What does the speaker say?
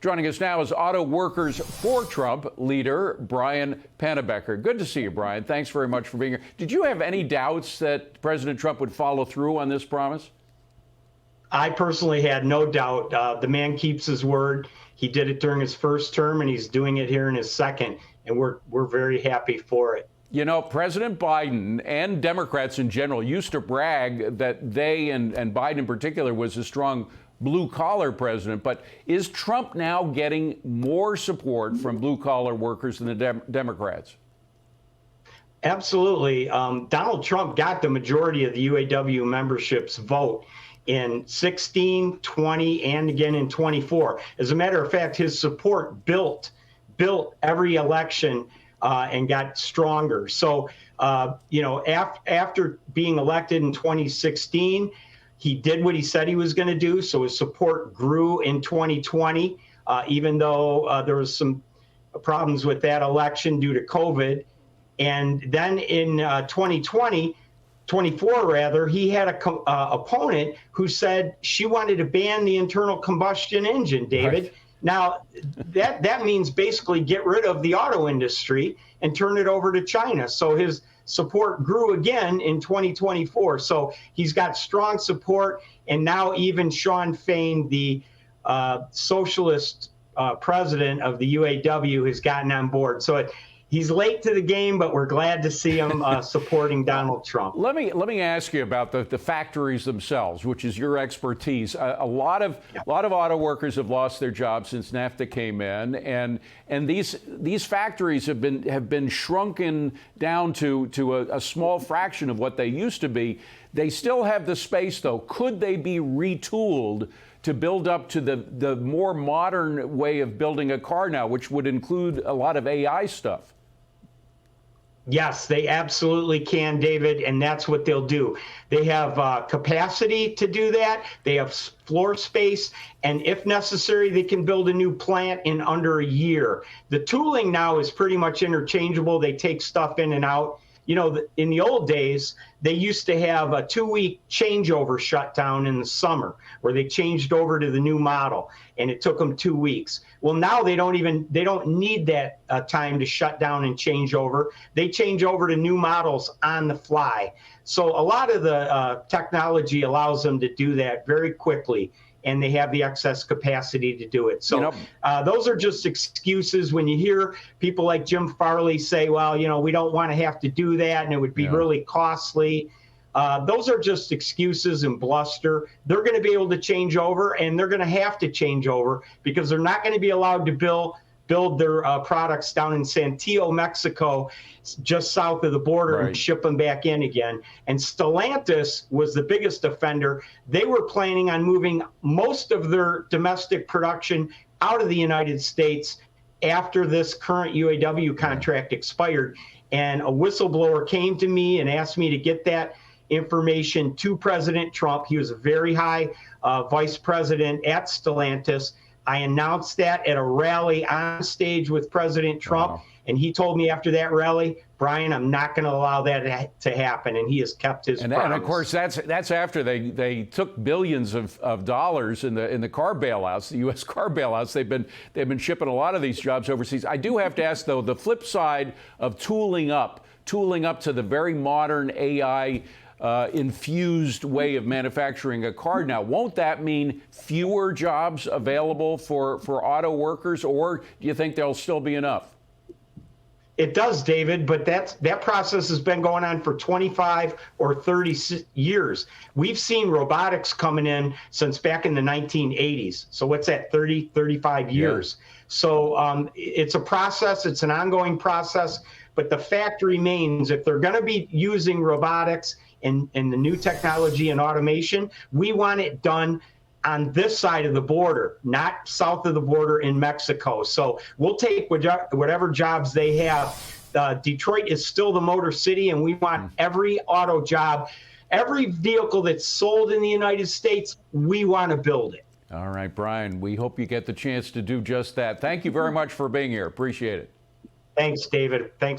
Joining us now is Auto Workers for Trump leader Brian Pannebecker. Good to see you, Brian. Thanks very much for being here. Did you have any doubts that President Trump would follow through on this promise? I personally had no doubt. The man keeps his word. He did it during his first term, and he's doing it here in his second, and we're very happy for it. You know, President Biden and Democrats in general used to brag that they, and Biden in particular, was a strong blue-collar president. But is Trump now getting more support from blue-collar workers than the Democrats? Absolutely. Donald Trump got the majority of the UAW membership's vote in 16, 20, and again in 24. As a matter of fact, his support built every election and got stronger. So, after being elected in 2016, he did what he said he was going to do. So his support grew in 2020, even though there was some problems with that election due to COVID. And then in 2024 rather, he had a opponent who said she wanted to ban the internal combustion engine, David. Right. Now, that means basically get rid of the auto industry and turn it over to China. So his support grew again in 2024. So he's got strong support. And now even Shawn Fain, the socialist president of the UAW, has gotten on board. So he's late to the game, but we're glad to see him supporting Donald Trump. Let me ask you about the factories themselves, which is your expertise. A lot of auto workers have lost their jobs since NAFTA came in, and these factories have been shrunken down to a small fraction of what they used to be. They still have the space, though. Could they be retooled to build up to the more modern way of building a car now, which would include a lot of AI stuff? Yes, they absolutely can, David, and that's what they'll do. They have capacity to do that. They have floor space, and if necessary, they can build a new plant in under a year. The tooling now is pretty much interchangeable. They take stuff in and out. You know, in the old days, they used to have a 2-week changeover shutdown in the summer where they changed over to the new model, and it took them 2 weeks. Well, now they don't need that time to shut down and change over. They change over to new models on the fly. So a lot of the technology allows them to do that very quickly, and they have the excess capacity to do it. So those are just excuses. When you hear people like Jim Farley say, well, we don't want to have to do that and it would be really costly. Those are just excuses and bluster. They're going to be able to change over, and they're going to have to change over because they're not going to be allowed to build their products down in Saltillo, Mexico, just south of the border, and ship them back in again. And Stellantis was the biggest offender. They were planning on moving most of their domestic production out of the United States after this current UAW contract expired. And a whistleblower came to me and asked me to get that information to President Trump. He was a very high vice president at Stellantis. I announced that at a rally on stage with President Trump, and he told me after that rally, Brian, I'm not going to allow that to happen, and he has kept his promise. And of course, that's after they took billions of dollars in the car bailouts, the U.S. car bailouts. They've been shipping a lot of these jobs overseas. I do have to ask, though, the flip side of tooling up to the very modern AI infused way of manufacturing a car now. Won't that mean fewer jobs available for auto workers, or do you think there'll still be enough? It does, David, but that process has been going on for 25 or 30 years. We've seen robotics coming in since back in the 1980s. So what's that, 30, 35 years? Yeah. So it's a process. It's an ongoing process. But the fact remains, if they're going to be using robotics and the new technology and automation, we want it done on this side of the border, not south of the border in Mexico. So we'll take whatever jobs they have. Detroit is still the motor city, and we want every auto job, every vehicle that's sold in the United States, we want to build it. All right, Brian, we hope you get the chance to do just that. Thank you very much for being here. Appreciate it. Thanks, David. Thanks.